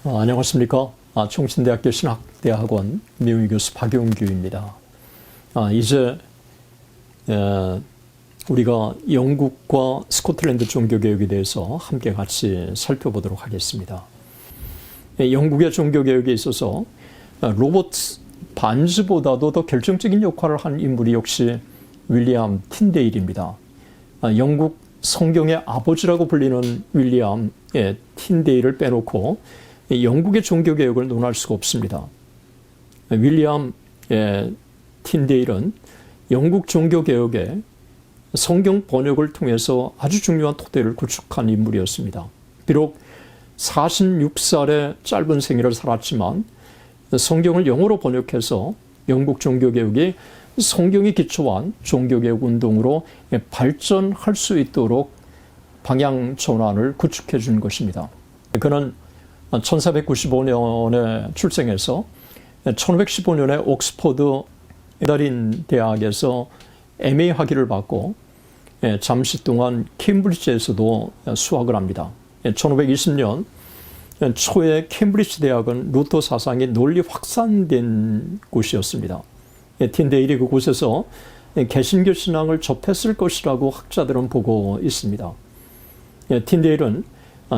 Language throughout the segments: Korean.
안녕하십니까. 총신대학교 신학대학원 명의교수 박용규입니다. 이제 우리가 영국과 스코틀랜드 종교개혁에 대해서 함께 같이 살펴보도록 하겠습니다. 영국의 종교개혁에 있어서 로버트 반즈보다도 더 결정적인 역할을 한 인물이 역시 윌리엄 틴데일입니다. 영국 성경의 아버지라고 불리는 윌리엄 틴데일을 빼놓고 영국의 종교개혁을 논할 수가 없습니다. 윌리엄 틴데일은 영국 종교개혁에 성경 번역을 통해서 아주 중요한 토대를 구축한 인물이었습니다. 비록 46살의 짧은 생애를 살았지만 성경을 영어로 번역해서 영국 종교개혁이 성경이 기초한 종교개혁 운동으로 발전할 수 있도록 방향 전환을 구축해 준 것입니다. 그는 1495년에 출생해서 1515년에 옥스퍼드 에다린 대학에서 MA 학위를 받고 잠시 동안 케임브리지에서도 수학을 합니다. 1520년 초에 케임브리지 대학은 루터 사상이 널리 확산된 곳이었습니다. 틴데일이 그곳에서 개신교 신앙을 접했을 것이라고 학자들은 보고 있습니다. 틴데일은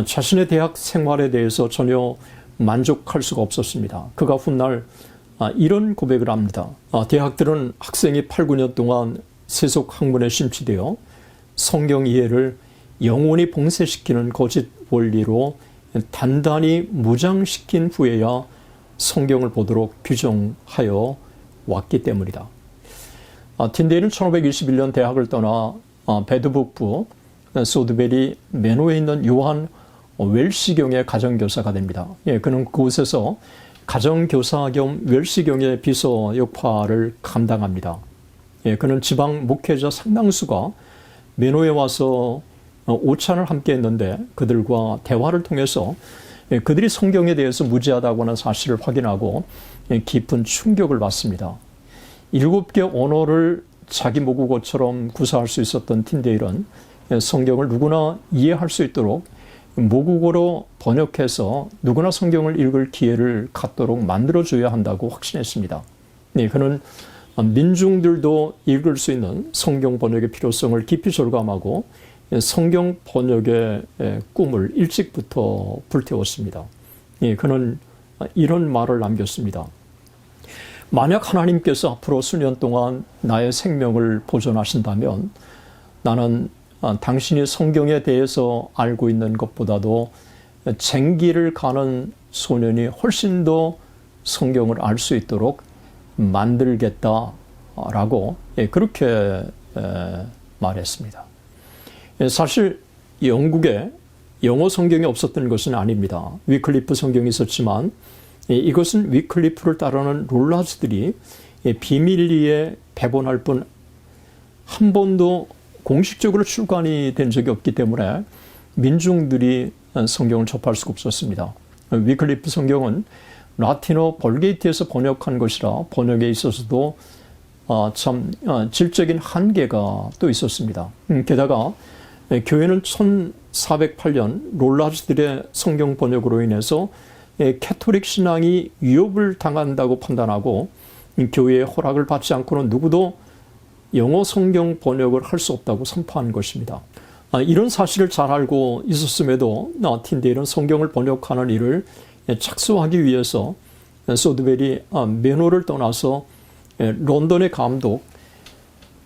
자신의 대학 생활에 대해서 전혀 만족할 수가 없었습니다. 그가 훗날 이런 고백을 합니다. 대학들은 학생이 8, 9년 동안 세속 학문에 심취되어 성경 이해를 영원히 봉쇄시키는 거짓 원리로 단단히 무장시킨 후에야 성경을 보도록 규정하여 왔기 때문이다. 틴데일은 1521년 대학을 떠나 배드북부 소드베리 매노에 있는 요한 웰시경의 가정교사가 됩니다. 그는 그곳에서 가정교사 겸 웰시경의 비서 역할을 감당합니다. 그는 지방 목회자 상당수가 매노에 와서 오찬을 함께 했는데 그들과 대화를 통해서 그들이 성경에 대해서 무지하다고 하는 사실을 확인하고 깊은 충격을 받습니다. 7개 언어를 자기 모국어처럼 구사할 수 있었던 틴데일은 성경을 누구나 이해할 수 있도록 모국어로 번역해서 누구나 성경을 읽을 기회를 갖도록 만들어줘야 한다고 확신했습니다. 그는 민중들도 읽을 수 있는 성경 번역의 필요성을 깊이 절감하고 성경 번역의 꿈을 일찍부터 불태웠습니다. 그는 이런 말을 남겼습니다. 만약 하나님께서 앞으로 수년 동안 나의 생명을 보존하신다면 나는 당신이 성경에 대해서 알고 있는 것보다도 쟁기를 가는 소년이 훨씬 더 성경을 알 수 있도록 만들겠다라고 그렇게 말했습니다. 사실 영국에 영어 성경이 없었던 것은 아닙니다. 위클리프 성경이 있었지만 이것은 위클리프를 따르는 롤라즈들이 비밀리에 배번할 뿐 한 번도 공식적으로 출간이 된 적이 없기 때문에 민중들이 성경을 접할 수가 없었습니다. 위클리프 성경은 라틴어 벌게이트에서 번역한 것이라 번역에 있어서도 참 질적인 한계가 또 있었습니다. 게다가 교회는 1408년 롤라즈들의 성경 번역으로 인해서 캐톨릭 신앙이 위협을 당한다고 판단하고 교회의 허락을 받지 않고는 누구도 영어 성경 번역을 할 수 없다고 선포한 것입니다. 이런 사실을 잘 알고 있었음에도 틴데일은 성경을 번역하는 일을 착수하기 위해서 소드베리 매노를 떠나서 런던의 감독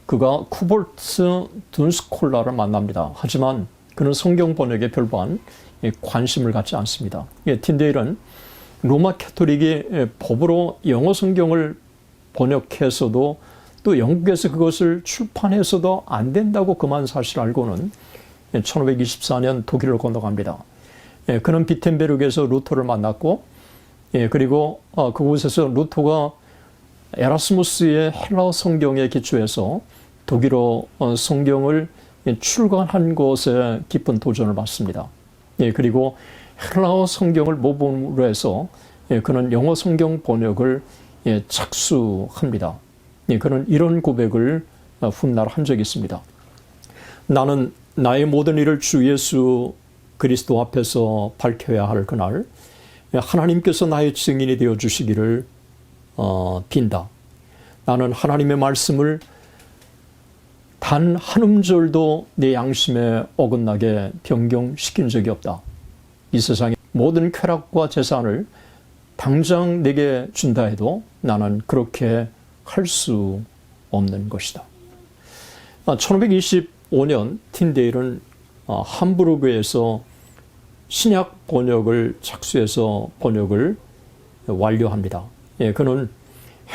그가 쿠볼트 둔스콜라를 만납니다. 하지만 그는 성경 번역에 별반 관심을 갖지 않습니다. 틴데일은 로마 캐톨릭이 법으로 영어 성경을 번역해서도 또 영국에서 그것을 출판해서도 안 된다고 그만 사실을 알고는 1524년 독일을 건너갑니다. 그는 비텐베르크에서 루터를 만났고 그리고 그곳에서 루터가 에라스무스의 헬라어 성경에 기초해서 독일어 성경을 출간한 것에 깊은 도전을 받습니다. 그리고 헬라어 성경을 모범으로 해서 그는 영어 성경 번역을 착수합니다. 그는 이런 고백을 훗날 한 적이 있습니다. 나는 나의 모든 일을 주 예수 그리스도 앞에서 밝혀야 할 그날 하나님께서 나의 증인이 되어 주시기를 빈다. 나는 하나님의 말씀을 단 한 음절도 내 양심에 어긋나게 변경시킨 적이 없다. 이 세상의 모든 쾌락과 재산을 당장 내게 준다 해도 나는 그렇게 할 수 없는 것이다. 1525년 틴데일은 함부르크에서 신약 번역을 착수해서 번역을 완료합니다. 그는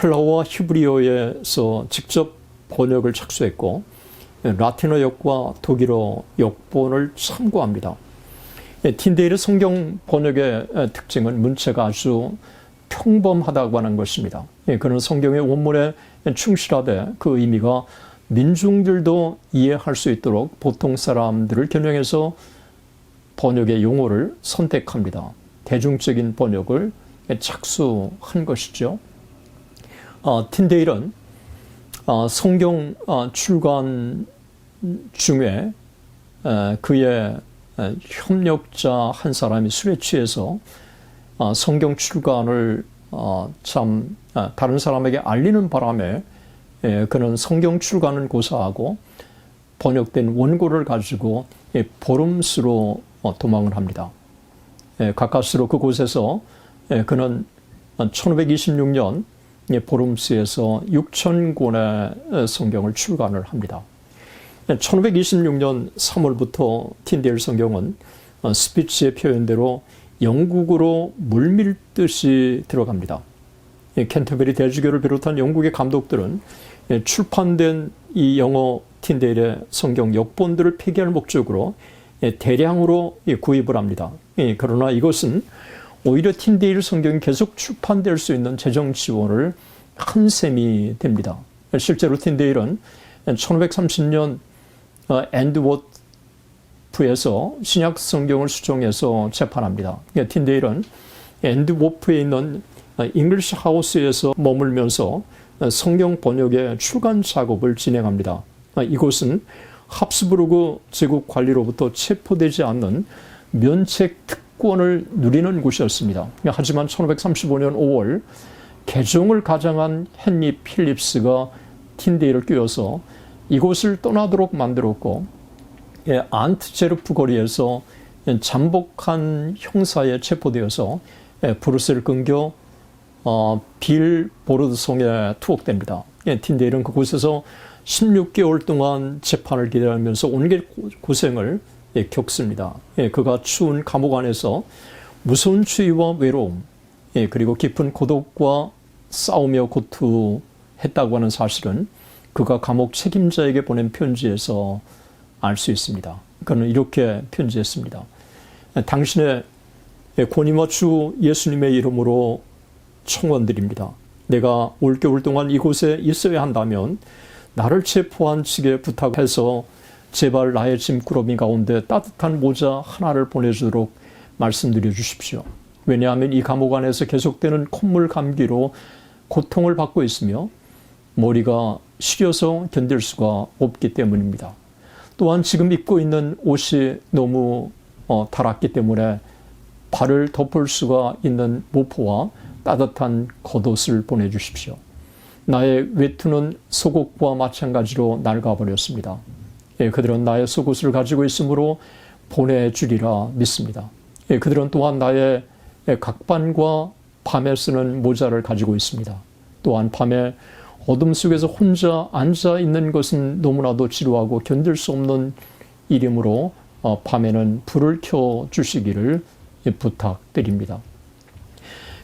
헬라어와 히브리어에서 직접 번역을 착수했고 라틴어 역과 독일어 역본을 참고합니다. 틴데일의 성경 번역의 특징은 문체가 아주 평범하다고 하는 것입니다. 그는 성경의 원문에 충실하되 그 의미가 민중들도 이해할 수 있도록 보통 사람들을 겨냥해서 번역의 용어를 선택합니다. 대중적인 번역을 착수한 것이죠. 틴데일은 성경 출간 중에 그의 협력자 한 사람이 술에 취해서 성경 출간을 다른 사람에게 알리는 바람에 그는 성경 출간은 고사하고 번역된 원고를 가지고 보름스로 도망을 합니다. 가까스로 그곳에서 그는 1526년 보름스에서 6,000권의 성경을 출간을 합니다. 1526년 3월부터 틴데일 성경은 스피치의 표현대로 영국으로 물밀듯이 들어갑니다. 캔터베리 대주교를 비롯한 영국의 감독들은 출판된 이 영어 틴데일의 성경 역본들을 폐기할 목적으로 대량으로 구입을 합니다. 그러나 이것은 오히려 틴데일 성경이 계속 출판될 수 있는 재정 지원을 한 셈이 됩니다. 실제로 틴데일은 1530년 앤드워프에서 신약 성경을 수정해서 재판합니다. 틴데일은 앤드워프에 있는 잉글리시 하우스에서 머물면서 성경 번역의 출간 작업을 진행합니다. 이곳은 합스부르크 제국 관리로부터 체포되지 않는 면책 특권을 누리는 곳이었습니다. 하지만 1535년 5월 개종을 가장한 헨리 필립스가 틴데일을 끼워서 이곳을 떠나도록 만들었고 안트제르프 거리에서 잠복한 형사에 체포되어서 브뤼셀 근교 빌보르드성에 투옥됩니다. 틴데일은 그곳에서 16개월 동안 재판을 기다리면서 온갖 고생을 겪습니다. 그가 추운 감옥 안에서 무서운 추위와 외로움, 그리고 깊은 고독과 싸우며 고투했다고 하는 사실은 그가 감옥 책임자에게 보낸 편지에서 알 수 있습니다. 그는 이렇게 편지했습니다. 당신의 권위와 주 예수님의 이름으로 청원드립니다. 내가 올겨울 동안 이곳에 있어야 한다면 나를 체포한 측에 부탁해서 제발 나의 짐꾸러미 가운데 따뜻한 모자 하나를 보내주도록 말씀드려 주십시오. 왜냐하면 이 감옥 안에서 계속되는 콧물 감기로 고통을 받고 있으며 머리가 시려서 견딜 수가 없기 때문입니다. 또한 지금 입고 있는 옷이 너무 닳았기 때문에 발을 덮을 수가 있는 모포와 따뜻한 겉옷을 보내주십시오. 나의 외투는 속옷과 마찬가지로 낡아버렸습니다. 그들은 나의 속옷을 가지고 있으므로 보내주리라 믿습니다. 그들은 또한 나의 각반과 밤에 쓰는 모자를 가지고 있습니다. 또한 밤에 어둠 속에서 혼자 앉아 있는 것은 너무나도 지루하고 견딜 수 없는 일이므로 밤에는 불을 켜 주시기를 부탁드립니다.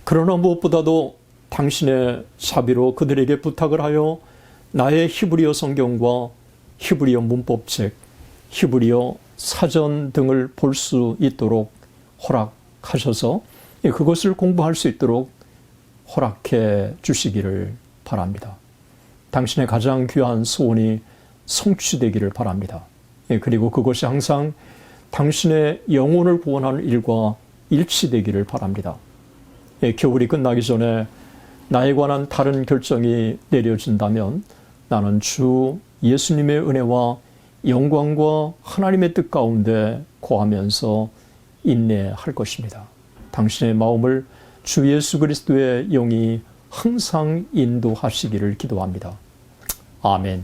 그러나 무엇보다도 당신의 자비로 그들에게 부탁을 하여 나의 히브리어 성경과 히브리어 문법책, 히브리어 사전 등을 볼 수 있도록 허락하셔서 그것을 공부할 수 있도록 허락해 주시기를 바랍니다. 당신의 가장 귀한 소원이 성취되기를 바랍니다. 그리고 그것이 항상 당신의 영혼을 구원하는 일과 일치되기를 바랍니다. 겨울이 끝나기 전에 나에 관한 다른 결정이 내려진다면 나는 주 예수님의 은혜와 영광과 하나님의 뜻 가운데 거하면서 인내할 것입니다. 당신의 마음을 주 예수 그리스도의 영이 항상 인도하시기를 기도합니다. 아멘.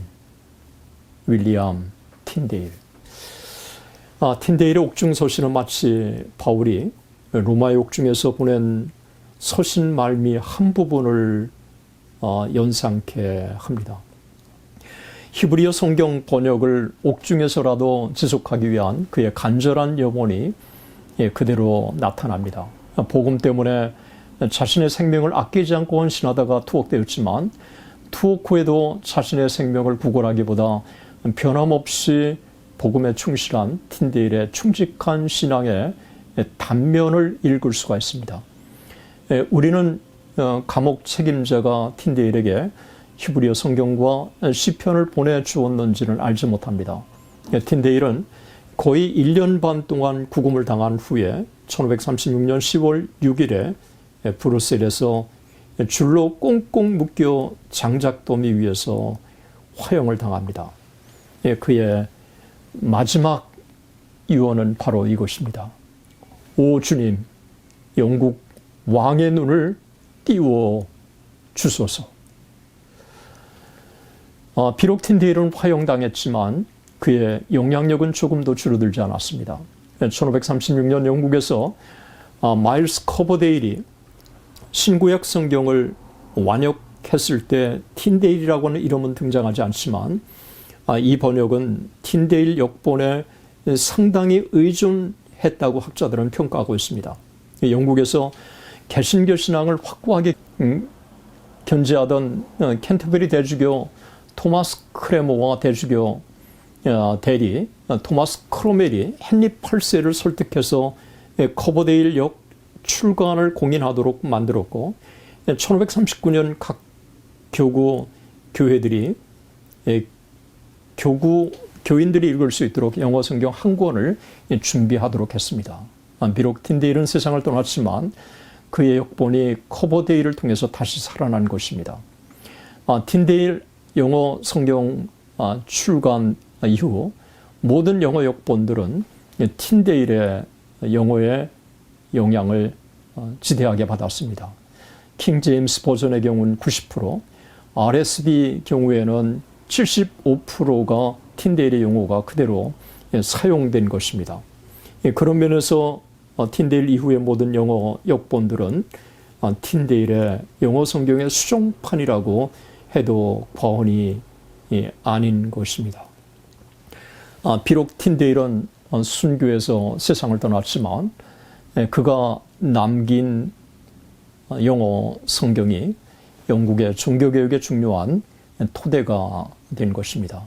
윌리엄 틴데일. 틴데일의 옥중 서신은 마치 바울이 로마의 옥중에서 보낸 서신 말미 한 부분을 연상케 합니다. 히브리어 성경 번역을 옥중에서라도 지속하기 위한 그의 간절한 염원이 그대로 나타납니다. 복음 때문에 자신의 생명을 아끼지 않고 헌신하다가 투옥되었지만 투옥 후에도 자신의 생명을 구걸하기보다 변함없이 복음에 충실한 틴데일의 충직한 신앙의 단면을 읽을 수가 있습니다. 우리는 감옥 책임자가 틴데일에게 히브리어 성경과 시편을 보내주었는지는 알지 못합니다. 틴데일은 거의 1년 반 동안 구금을 당한 후에 1536년 10월 6일에 브뤼셀에서 줄로 꽁꽁 묶여 장작더미 위에서 화형을 당합니다. 그의 마지막 유언은 바로 이것입니다. 오 주님, 영국 왕의 눈을 띄워 주소서. 비록 틴데일은 화형당했지만 그의 영향력은 조금도 줄어들지 않았습니다. 1536년 영국에서 마일스 커버데일이 신구약 성경을 완역했을 때 틴데일이라고 하는 이름은 등장하지 않지만 이 번역은 틴데일 역본에 상당히 의존했다고 학자들은 평가하고 있습니다. 영국에서 개신교 신앙을 확고하게 견지하던 캔터베리 대주교 토마스 크레모와 대주교 대리 토마스 크로멜이 헨리 8세를 설득해서 커버데일 역 출간을 공인하도록 만들었고 1539년 각 교구 교회들이 교인들이 읽을 수 있도록 영어 성경 한 권을 준비하도록 했습니다. 비록 틴데일은 세상을 떠났지만 그의 역본이 커버데일을 통해서 다시 살아난 것입니다. 틴데일 영어 성경 출간 이후 모든 영어 역본들은 틴데일의 영어의 영향을 지대하게 받았습니다. 킹 제임스 버전의 경우는 90%, RSV 경우에는 75%가 틴데일의 용어가 그대로 사용된 것입니다. 그런 면에서 틴데일 이후의 모든 영어 역본들은 틴데일의 영어 성경의 수정판이라고 해도 과언이 아닌 것입니다. 비록 틴데일은 순교에서 세상을 떠났지만 그가 남긴 영어 성경이 영국의 종교개혁에 중요한 토대가 된 것입니다.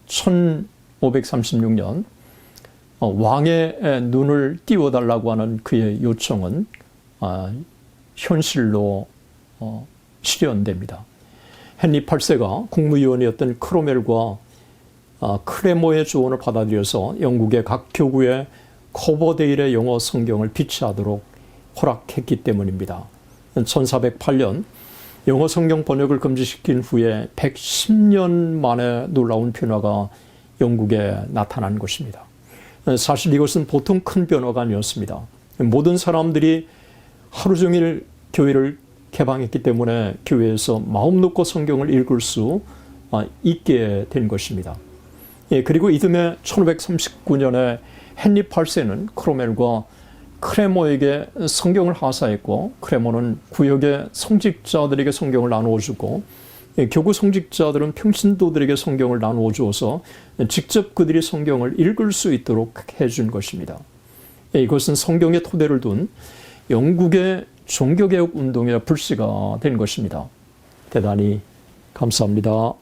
1536년 왕의 눈을 띄워달라고 하는 그의 요청은 현실로 실현됩니다. 헨리 8세가 국무위원이었던 크로멜과 크레모의 조언을 받아들여서 영국의 각 교구에 커버데일의 영어 성경을 비치하도록 허락했기 때문입니다. 1408년 영어 성경 번역을 금지시킨 후에 110년 만에 놀라운 변화가 영국에 나타난 것입니다. 사실 이것은 보통 큰 변화가 아니었습니다. 모든 사람들이 하루 종일 교회를 개방했기 때문에 교회에서 마음 놓고 성경을 읽을 수 있게 된 것입니다. 그리고 이듬해 1539년에 헨리 8세는 크로멜과 크레모에게 성경을 하사했고 크레모는 구역의 성직자들에게 성경을 나누어 주고 교구 성직자들은 평신도들에게 성경을 나누어 주어서 직접 그들이 성경을 읽을 수 있도록 해준 것입니다. 이것은 성경의 토대를 둔 영국의 종교개혁 운동의 불씨가 된 것입니다. 대단히 감사합니다.